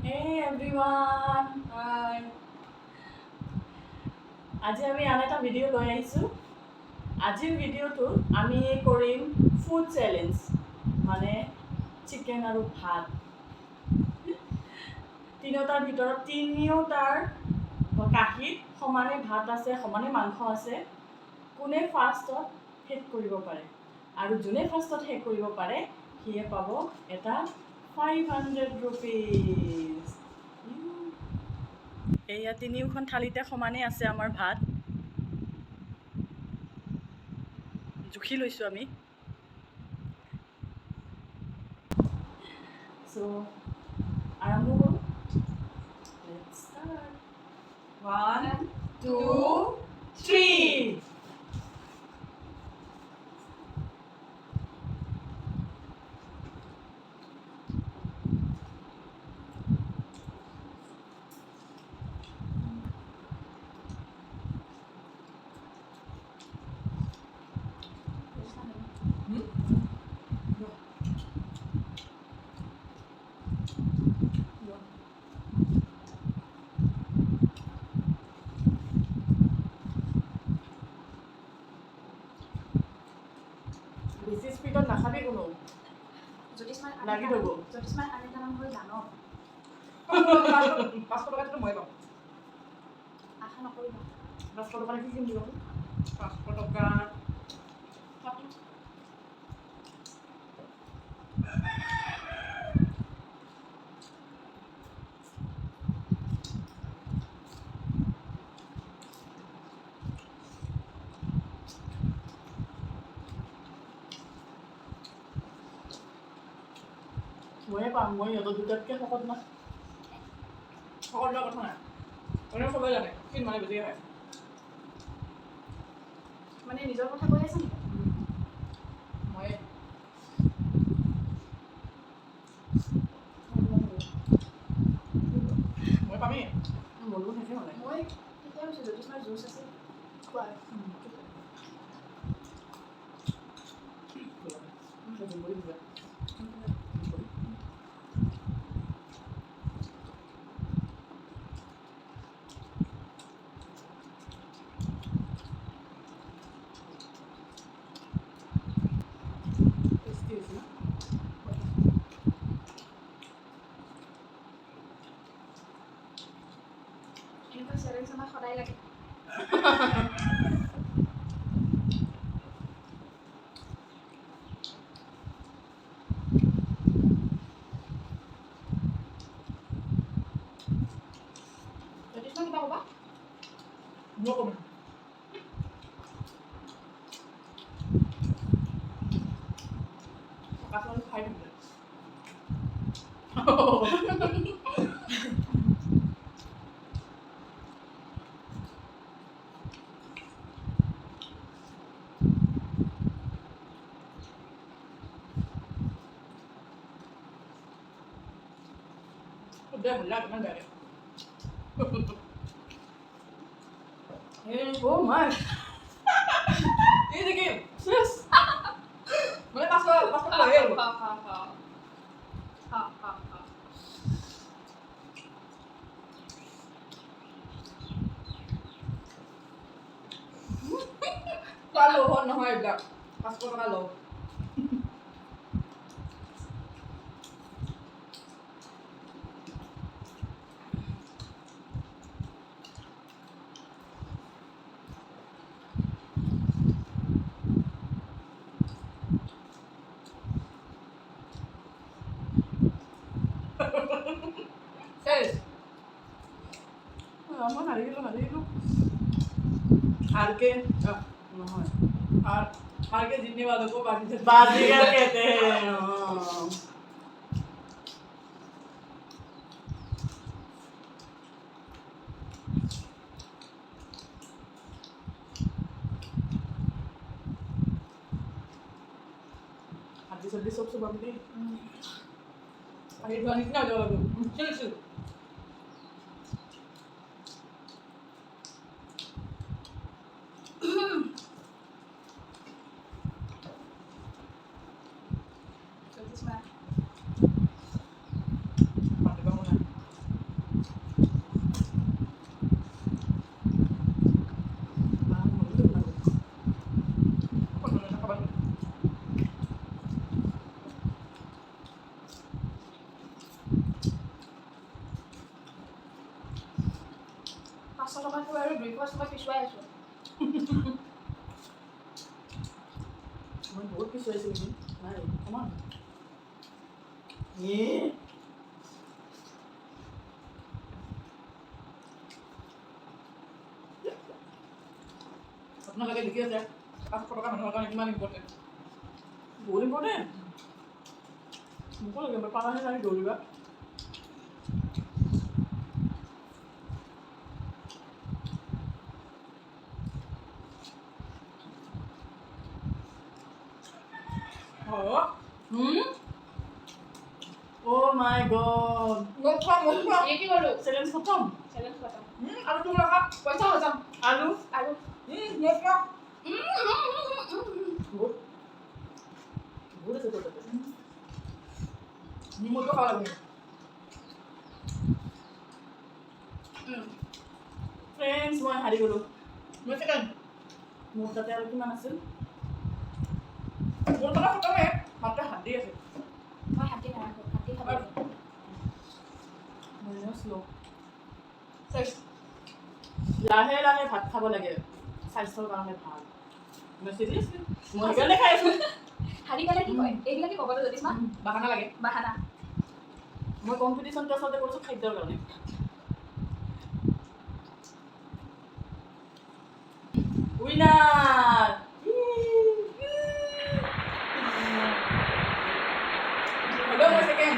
Hey everyone! Hi. আজি আমি আন এটা ভিডিঅ' লৈ আহিছোঁ। আজিৰ ভিডিঅ'টোত আমি কৰিম ফুড চেলেঞ্জ, মানে চিকেন আৰু ভাত। তিনিওটাৰ ভিতৰত তিনিওটাৰ কাঁহীত সমানে ভাত আছে, সমানে মাংস আছে। কোনে ফাৰ্ষ্টত শেষ কৰিব পাৰে, আৰু যোনে ফাৰ্ষ্টত শেষ কৰিব পাৰে সিয়ে পাব এটা 500 rupees। এয়া তিনিওখন থালিতে সমানে আছে আমাৰ ভাত। জুখি লৈছোঁ আমি। চ' আৰম্ভ কৰোঁ। Let's start. 1, 2, 3. বেছি স্পীডত নাখাবি কোনো, লাগি থ'ব। জ্যোতিষ্মাৰ আন এটা নাম হ'ল দানৱ। 500 টকাটো মই পাম। আশা নকৰিবা। 500 টকা কি কিনিব? 500 টকা ময়ে পাম, মই সিহঁতৰ দুটাতকৈ শকত না। সকলোৰে কথা নাই। মানে চবেই জানে কি মানে বেছিকৈ খায়। মানে নিজৰ কথা কৈ আছা নেকি? মই পামেই। মোৰো শেষে হ'লে। মই কেতিয়া কৈছোঁ জ্যোতিষ্মাৰ জুচ আছে খোৱাৰ। টেষ্টি হৈছে না? এনেকুৱা চেলেঞ্জ আমাক সদায় লাগে। জ্যোতিষ্মাৰ কিবা ক'বা? মই কম। কাঠল খাই থাকে। Udah benar kan enggak ya? Oh my! Ini Kim. Sus. Boleh pasal bayar. Kalau hon নহয় এইবিলাক 500 টকা লও শেষ মই হাৰি গ'লো। আরকে নহয়। हार के जीतने वालों को बाकी से बाजीगर कहते हैं। सब्जी सबसे बनती अरे धोनी कितना जो चल चल Pada bangunan. আছো মই বহুত পিছুৱাইছোঁ নেকি নাই অকণমান আপোনালোকে দেখি আছে 500 টকা মানুহৰ কাৰণে কিমান ইম্পৰ্টেণ্ট বহুত ইম্পৰ্টেণ্ট মোকো লাগে পালাহে নাই দৌৰিবা Oh my god মোক খোৱা ये की बोलो চেলেঞ্জ খতম चैलेंज खत्म আৰু তুমি ৰখা पैसा हो जाम আৰু आलू মোক খোৱা বহুত বহুত আছে তোৰ তাতে নিমখটো খাব লাগিব ফ্ৰেণ্ডছ মই হাৰি গ'লোঁ মই ছেকেণ্ড মোৰ তাতে আৰু কিমান আছিল মোৰ কথা খতমে মাত্ৰ হাত দি আছে मैं हाथी ना हाथी खबर মইও শ্ল' চেছ লাহে লাহে ভাত খাব লাগে স্বাস্থ্যৰ কাৰণে ভাল মই চিৰিয়াছলি মই সেইকাৰণে খাই আছোঁ হাৰি গ'লে কি কয় এইবিলাকে ক'বলৈ যদি মা বাহানা লাগে বাহানা মই কম্পিটিশ্যনটো আচলতে কৰিছোঁ খাদ্যৰ কাৰণে উইনাৰ হ'লেও মই ছেকেণ্ড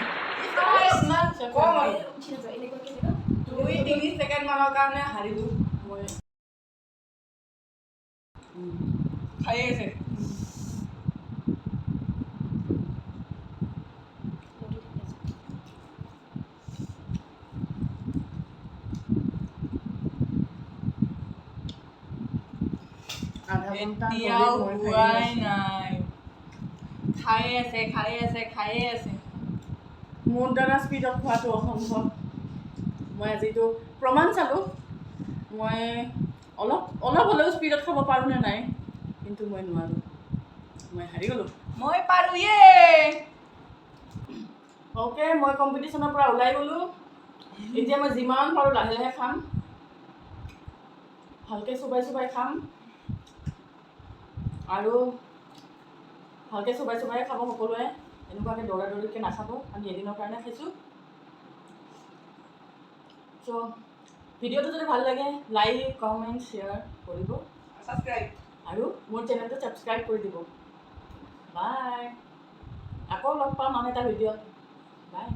ইমান কম আৰু উঠি নাযায় এনেকৈ কি দিলো 2-3 ছেকেণ্ড মানৰ কাৰণে হাৰিলোঁ মই খায়ে আছে আধা ঘণ্টা এতিয়াও মই হোৱাই নাই খায়ে আছে মোৰ দ্বাৰা স্পীডত খোৱাটো অসম্ভৱ মই আজিতো প্ৰমাণ চালোঁ মই অলপ হ'লেও স্পীডত খাব পাৰোঁ নে নাই কিন্তু মই নোৱাৰোঁ মই হাৰি গ'লোঁ মই পাৰোঁ ইয়ে অ'কে মই কম্পিটিশ্যনৰ পৰা ওলাই গ'লোঁ এতিয়া মই যিমান পাৰোঁ লাহে লাহে খাম ভালকৈ চোবাই খাম আৰু ভালকৈ চোবাই খাব সকলোৱে এনেকুৱাকৈ দৌৰাদৌৰিকৈ নাখাব আমি এদিনৰ কাৰণে খাইছোঁ চ' ভিডিঅ'টো যদি ভাল লাগে লাইক কমেণ্ট শ্বেয়াৰ কৰিব ছাবস্ক্ৰাইব আৰু মোৰ চেনেলটো ছাবস্ক্ৰাইব কৰি দিব বাই আকৌ লগ পাম আন এটা ভিডিঅ'ত বাই